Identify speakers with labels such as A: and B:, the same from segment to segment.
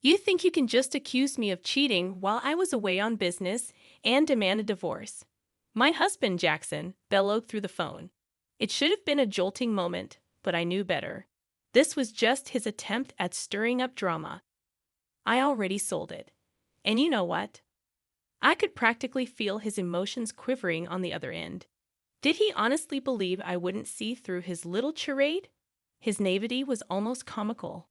A: You think you can just accuse me of cheating while I was away on business and demand a divorce? My husband, Jackson, bellowed through the phone. It should have been a jolting moment, but I knew better. This was just his attempt at stirring up drama. I already sold it. And you know what? I could practically feel his emotions quivering on the other end. Did he honestly believe I wouldn't see through his little charade? His naivety was almost comical.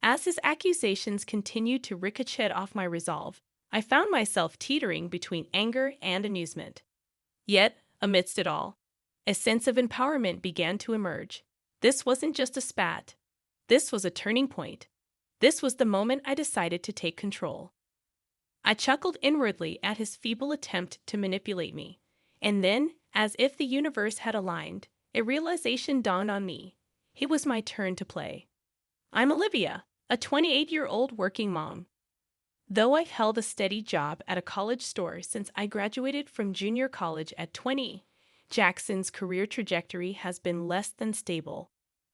A: As his accusations continued to ricochet off my resolve, I found myself teetering between anger and amusement. Yet, amidst it all, a sense of empowerment began to emerge. This wasn't just a spat. This was a turning point. This was the moment I decided to take control. I chuckled inwardly at his feeble attempt to manipulate me. And then, as if the universe had aligned, a realization dawned on me. It was my turn to play. I'm Olivia, a 28-year-old working mom. Though I've held a steady job at a college store since I graduated from junior college at 20, Jackson's career trajectory has been less than stable.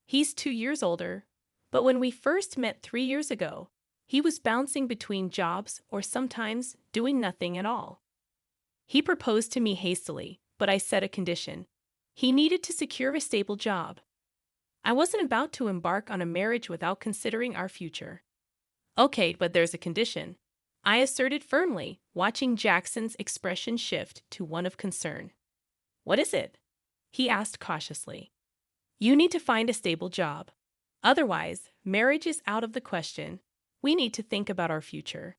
A: He's 2 years older, but when we first met 3 years ago, he was bouncing between jobs or sometimes doing nothing at all. He proposed to me hastily, but I set a condition. He needed to secure a stable job. I wasn't about to embark on a marriage without considering our future. Okay, but there's a condition, I asserted firmly, watching Jackson's expression shift to one of concern. What is it? He asked cautiously. You need to find a stable job. Otherwise, marriage is out of the question. We need to think about our future.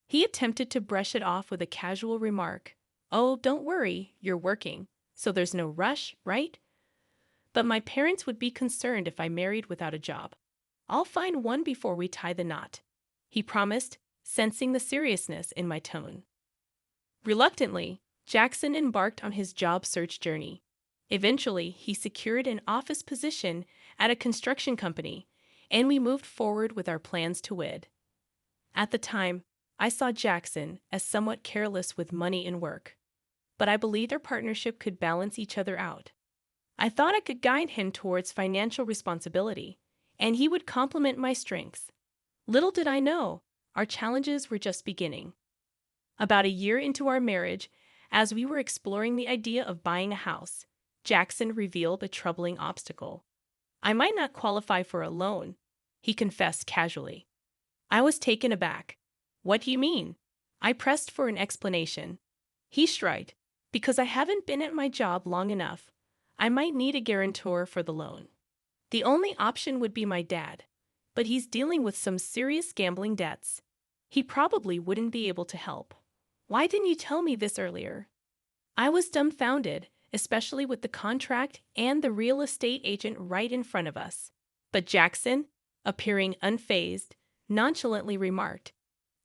A: He attempted to brush it off with a casual remark. Oh, don't worry, you're working, so there's no rush, right? But my parents would be concerned if I married without a job. I'll find one before we tie the knot, he promised, sensing the seriousness in my tone. Reluctantly, Jackson embarked on his job search journey. Eventually, he secured an office position at a construction company, and we moved forward with our plans to wed. At the time, I saw Jackson as somewhat careless with money and work, but I believed our partnership could balance each other out. I thought I could guide him towards financial responsibility, and he would complement my strengths. Little did I know, our challenges were just beginning. About a year into our marriage, as we were exploring the idea of buying a house, Jackson revealed a troubling obstacle. I might not qualify for a loan, he confessed casually. I was taken aback. What do you mean? I pressed for an explanation. He shrugged. Because I haven't been at my job long enough, I might need a guarantor for the loan. The only option would be my dad, but he's dealing with some serious gambling debts. He probably wouldn't be able to help. Why didn't you tell me this earlier? I was dumbfounded, especially with the contract and the real estate agent right in front of us. But Jackson, appearing unfazed, nonchalantly remarked,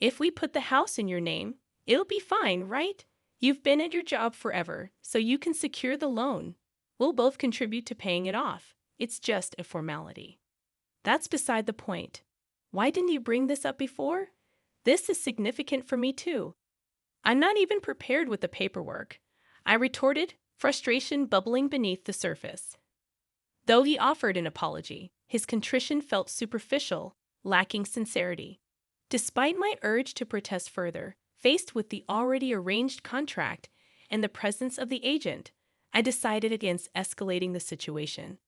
A: If we put the house in your name, it'll be fine, right? You've been at your job forever, so you can secure the loan. We'll both contribute to paying it off. It's just a formality. That's beside the point. Why didn't you bring this up before? This is significant for me too. I'm not even prepared with the paperwork, I retorted, frustration bubbling beneath the surface. Though he offered an apology, his contrition felt superficial, lacking sincerity. Despite my urge to protest further, faced with the already arranged contract and the presence of the agent, I decided against escalating the situation.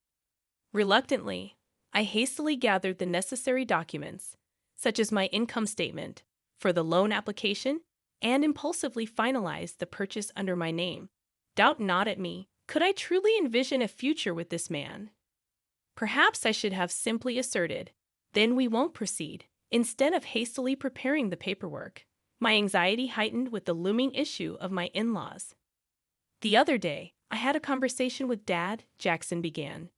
A: Reluctantly, I hastily gathered the necessary documents, such as my income statement, for the loan application, and impulsively finalized the purchase under my name. Doubt not at me. Could I truly envision a future with this man? Perhaps I should have simply asserted, then we won't proceed, instead of hastily preparing the paperwork. My anxiety heightened with the looming issue of my in-laws. The other day, I had a conversation with Dad, Jackson began.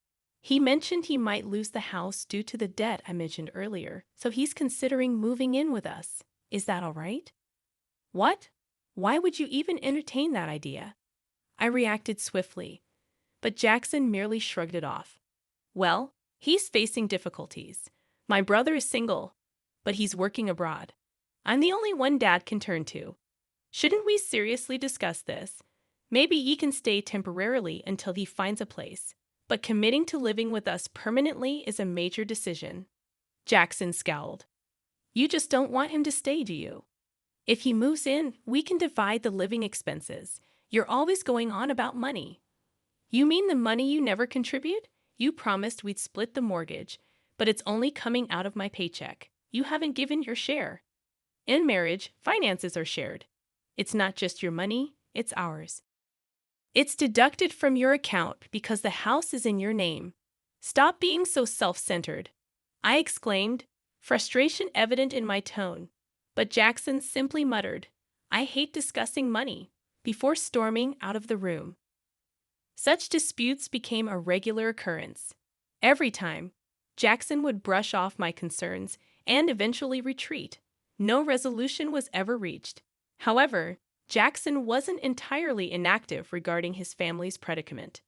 A: He mentioned he might lose the house due to the debt I mentioned earlier, so he's considering moving in with us. Is that all right? What? Why would you even entertain that idea? I reacted swiftly, but Jackson merely shrugged it off. Well, he's facing difficulties. My brother is single, but he's working abroad. I'm the only one Dad can turn to. Shouldn't we seriously discuss this? Maybe he can stay temporarily until he finds a place, but committing to living with us permanently is a major decision. Jackson scowled. You just don't want him to stay, do you? If he moves in, we can divide the living expenses. You're always going on about money. You mean the money you never contribute? You promised we'd split the mortgage, but it's only coming out of my paycheck. You haven't given your share. In marriage, finances are shared. It's not just your money, it's ours. It's deducted from your account because the house is in your name. Stop being so self-centered, I exclaimed, frustration evident in my tone. But Jackson simply muttered, I hate discussing money, before storming out of the room. Such disputes became a regular occurrence. Every time, Jackson would brush off my concerns and eventually retreat. No resolution was ever reached. However, Jackson wasn't entirely inactive regarding his family's predicament.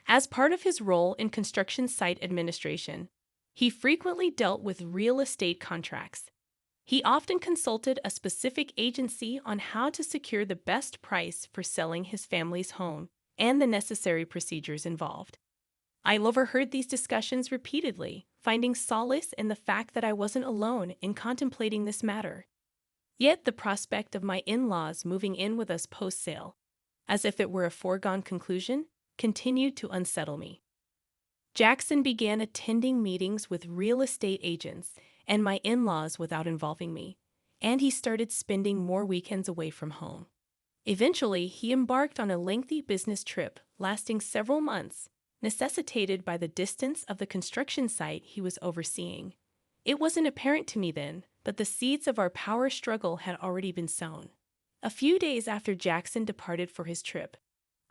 A: As part of his role in construction site administration, he frequently dealt with real estate contracts. He often consulted a specific agency on how to secure the best price for selling his family's home and the necessary procedures involved. I overheard these discussions repeatedly, finding solace in the fact that I wasn't alone in contemplating this matter. Yet the prospect of my in-laws moving in with us post-sale, as if it were a foregone conclusion, continued to unsettle me. Jackson began attending meetings with real estate agents and my in-laws without involving me, and he started spending more weekends away from home. Eventually, he embarked on a lengthy business trip lasting several months, necessitated by the distance of the construction site he was overseeing. It wasn't apparent to me then that the seeds of our power struggle had already been sown. A few days after Jackson departed for his trip,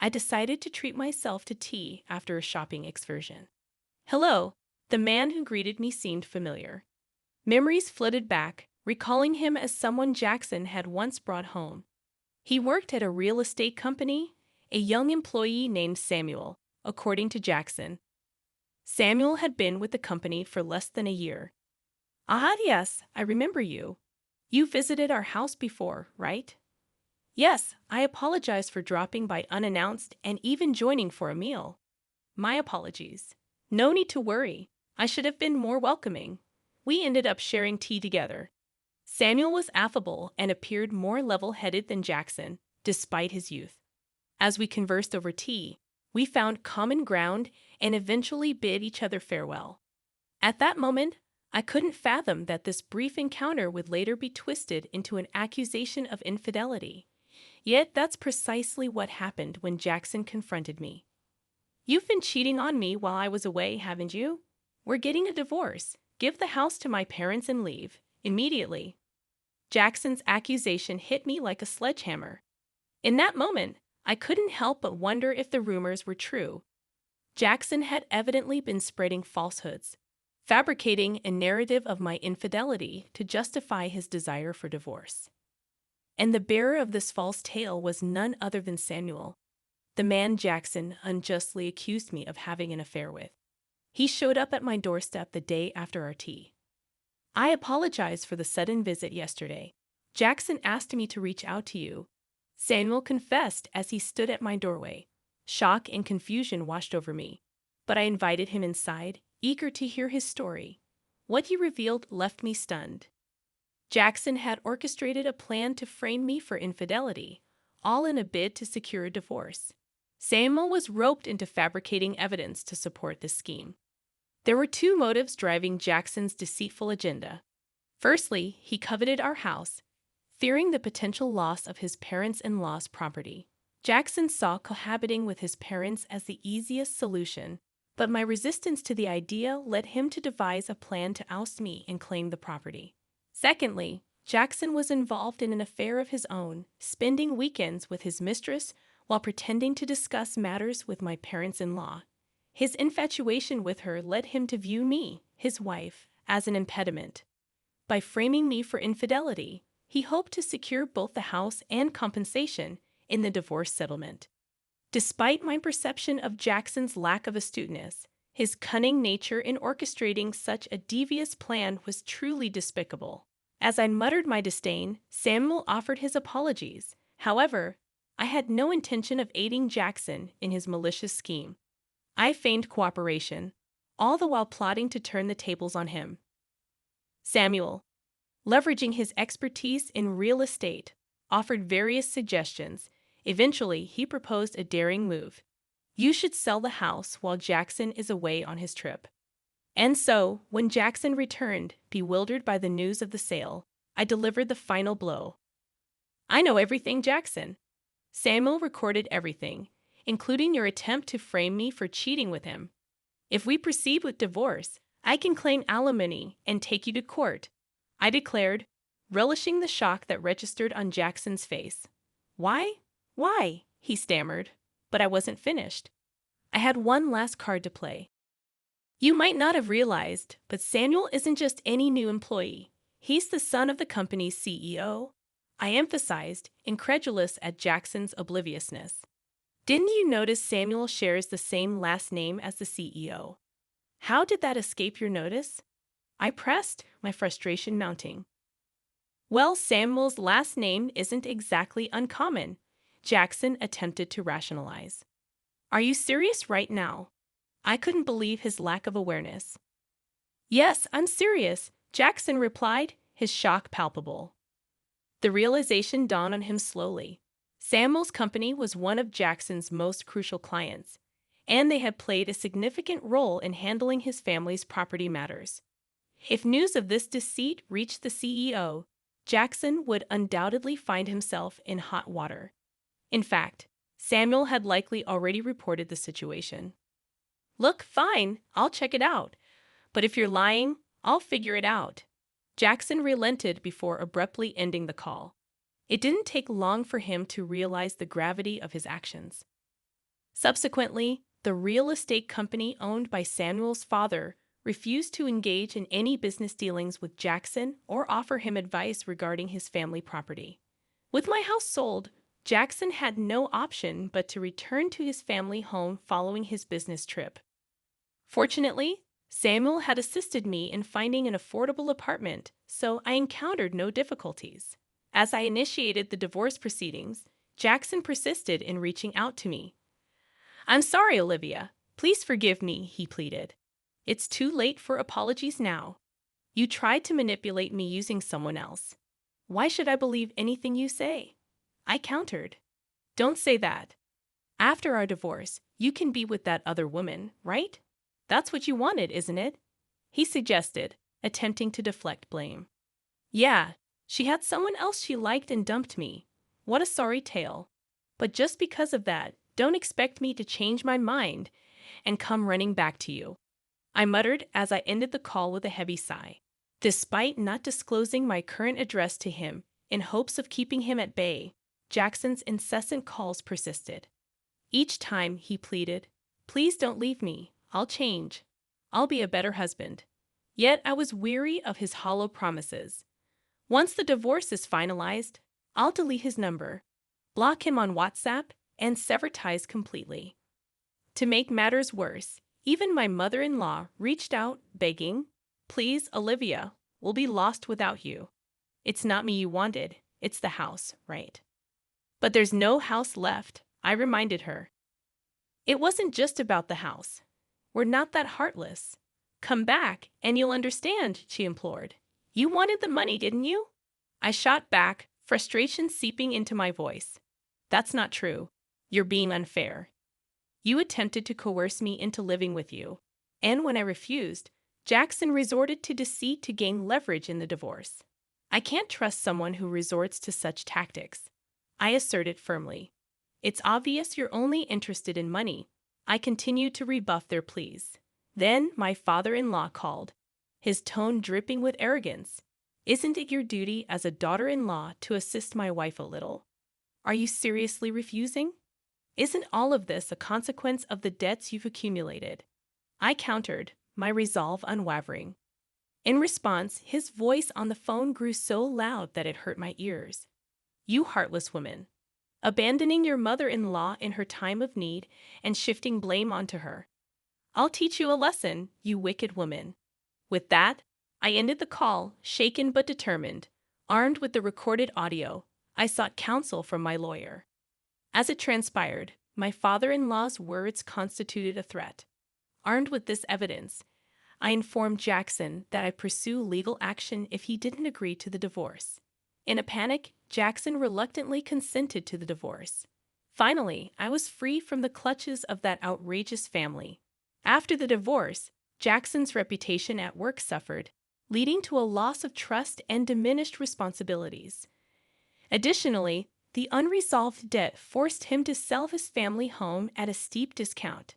A: I decided to treat myself to tea after a shopping excursion. Hello, the man who greeted me seemed familiar. Memories flooded back, recalling him as someone Jackson had once brought home. He worked at a real estate company, a young employee named Samuel, according to Jackson. Samuel had been with the company for less than a year. Ah, yes, I remember you. You visited our house before, right? Yes, I apologize for dropping by unannounced and even joining for a meal. My apologies. No need to worry. I should have been more welcoming. We ended up sharing tea together. Samuel was affable and appeared more level-headed than Jackson, despite his youth. As we conversed over tea, we found common ground and eventually bid each other farewell. At that moment, I couldn't fathom that this brief encounter would later be twisted into an accusation of infidelity. Yet that's precisely what happened when Jackson confronted me. You've been cheating on me while I was away, haven't you? We're getting a divorce. Give the house to my parents and leave, immediately. Jackson's accusation hit me like a sledgehammer. In that moment, I couldn't help but wonder if the rumors were true. Jackson had evidently been spreading falsehoods, fabricating a narrative of my infidelity to justify his desire for divorce. And the bearer of this false tale was none other than Samuel, the man Jackson unjustly accused me of having an affair with. He showed up at my doorstep the day after our tea. I apologize for the sudden visit yesterday. Jackson asked me to reach out to you. Samuel confessed as he stood at my doorway. Shock and confusion washed over me, but I invited him inside, eager to hear his story. What he revealed left me stunned. Jackson had orchestrated a plan to frame me for infidelity, all in a bid to secure a divorce. Samuel was roped into fabricating evidence to support this scheme. There were two motives driving Jackson's deceitful agenda. Firstly, he coveted our house, fearing the potential loss of his parents-in-law's property. Jackson saw cohabiting with his parents as the easiest solution, but my resistance to the idea led him to devise a plan to oust me and claim the property. Secondly, Jackson was involved in an affair of his own, spending weekends with his mistress while pretending to discuss matters with my parents-in-law. His infatuation with her led him to view me, his wife, as an impediment. By framing me for infidelity, he hoped to secure both the house and compensation in the divorce settlement. Despite my perception of Jackson's lack of astuteness, his cunning nature in orchestrating such a devious plan was truly despicable. As I muttered my disdain, Samuel offered his apologies. However, I had no intention of aiding Jackson in his malicious scheme. I feigned cooperation, all the while plotting to turn the tables on him. Samuel, Leveraging his expertise in real estate, offered various suggestions. Eventually, he proposed a daring move. You should sell the house while Jackson is away on his trip. And so, when Jackson returned, bewildered by the news of the sale, I delivered the final blow. I know everything, Jackson. Samuel recorded everything, including your attempt to frame me for cheating with him. If we proceed with divorce, I can claim alimony and take you to court, I declared, relishing the shock that registered on Jackson's face. Why? Why? He stammered. But I wasn't finished. I had one last card to play. You might not have realized, but Samuel isn't just any new employee. He's the son of the company's CEO. I emphasized, incredulous at Jackson's obliviousness. Didn't you notice Samuel shares the same last name as the CEO? How did that escape your notice? I pressed, my frustration mounting. Well, Samuel's last name isn't exactly uncommon, Jackson attempted to rationalize. Are you serious right now? I couldn't believe his lack of awareness. Yes, I'm serious, Jackson replied, his shock palpable. The realization dawned on him slowly. Samuel's company was one of Jackson's most crucial clients, and they had played a significant role in handling his family's property matters. If news of this deceit reached the CEO, Jackson would undoubtedly find himself in hot water. In fact, Samuel had likely already reported the situation. Look, fine, I'll check it out. But if you're lying, I'll figure it out. Jackson relented before abruptly ending the call. It didn't take long for him to realize the gravity of his actions. Subsequently, the real estate company owned by Samuel's father refused to engage in any business dealings with Jackson or offer him advice regarding his family property. With my house sold, Jackson had no option but to return to his family home following his business trip. Fortunately, Samuel had assisted me in finding an affordable apartment, so I encountered no difficulties. As I initiated the divorce proceedings, Jackson persisted in reaching out to me. I'm sorry, Olivia. Please forgive me, he pleaded. It's too late for apologies now. You tried to manipulate me using someone else. Why should I believe anything you say? I countered. Don't say that. After our divorce, you can be with that other woman, right? That's what you wanted, isn't it? He suggested, attempting to deflect blame. Yeah, she had someone else she liked and dumped me. What a sorry tale. But just because of that, don't expect me to change my mind and come running back to you. I muttered as I ended the call with a heavy sigh. Despite not disclosing my current address to him in hopes of keeping him at bay, Jackson's incessant calls persisted. Each time he pleaded, "Please don't leave me. I'll change. I'll be a better husband." Yet I was weary of his hollow promises. Once the divorce is finalized, I'll delete his number, block him on WhatsApp, and sever ties completely. To make matters worse, even my mother-in-law reached out, begging, "Please, Olivia, we'll be lost without you. It's not me you wanted, it's the house, right?" But there's no house left, I reminded her. It wasn't just about the house. We're not that heartless. Come back, and you'll understand, she implored. You wanted the money, didn't you? I shot back, frustration seeping into my voice. That's not true. You're being unfair. You attempted to coerce me into living with you, and when I refused, Jackson resorted to deceit to gain leverage in the divorce. I can't trust someone who resorts to such tactics, I asserted firmly. It's obvious you're only interested in money. I continued to rebuff their pleas. Then my father-in-law called, his tone dripping with arrogance. Isn't it your duty as a daughter-in-law to assist my wife a little? Are you seriously refusing? Isn't all of this a consequence of the debts you've accumulated? I countered, my resolve unwavering. In response, his voice on the phone grew so loud that it hurt my ears. You heartless woman. Abandoning your mother-in-law in her time of need and shifting blame onto her. I'll teach you a lesson, you wicked woman. With that, I ended the call, shaken but determined. Armed with the recorded audio, I sought counsel from my lawyer. As it transpired, my father-in-law's words constituted a threat. Armed with this evidence, I informed Jackson that I'd pursue legal action if he didn't agree to the divorce. In a panic, Jackson reluctantly consented to the divorce. Finally, I was free from the clutches of that outrageous family. After the divorce, Jackson's reputation at work suffered, leading to a loss of trust and diminished responsibilities. Additionally, the unresolved debt forced him to sell his family home at a steep discount.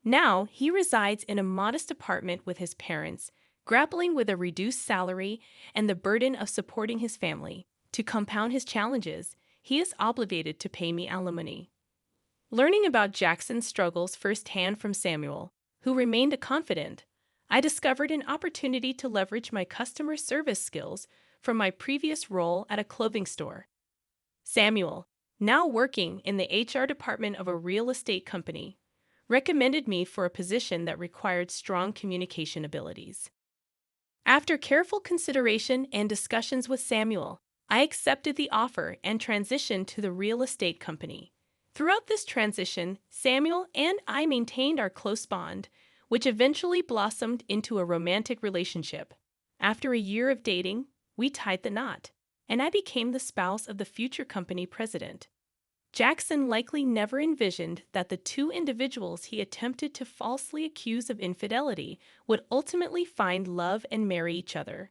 A: Now, he resides in a modest apartment with his parents, grappling with a reduced salary and the burden of supporting his family. To compound his challenges, he is obligated to pay me alimony. Learning about Jackson's struggles firsthand from Samuel, who remained confident, I discovered an opportunity to leverage my customer service skills from my previous role at a clothing store. Samuel, now working in the HR department of a real estate company, recommended me for a position that required strong communication abilities. After careful consideration and discussions with Samuel, I accepted the offer and transitioned to the real estate company. Throughout this transition, Samuel and I maintained our close bond, which eventually blossomed into a romantic relationship. After a year of dating, we tied the knot, and I became the spouse of the future company president. Jackson likely never envisioned that the two individuals he attempted to falsely accuse of infidelity would ultimately find love and marry each other.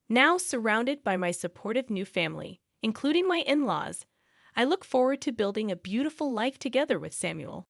A: Now surrounded by my supportive new family, including my in-laws, I look forward to building a beautiful life together with Samuel.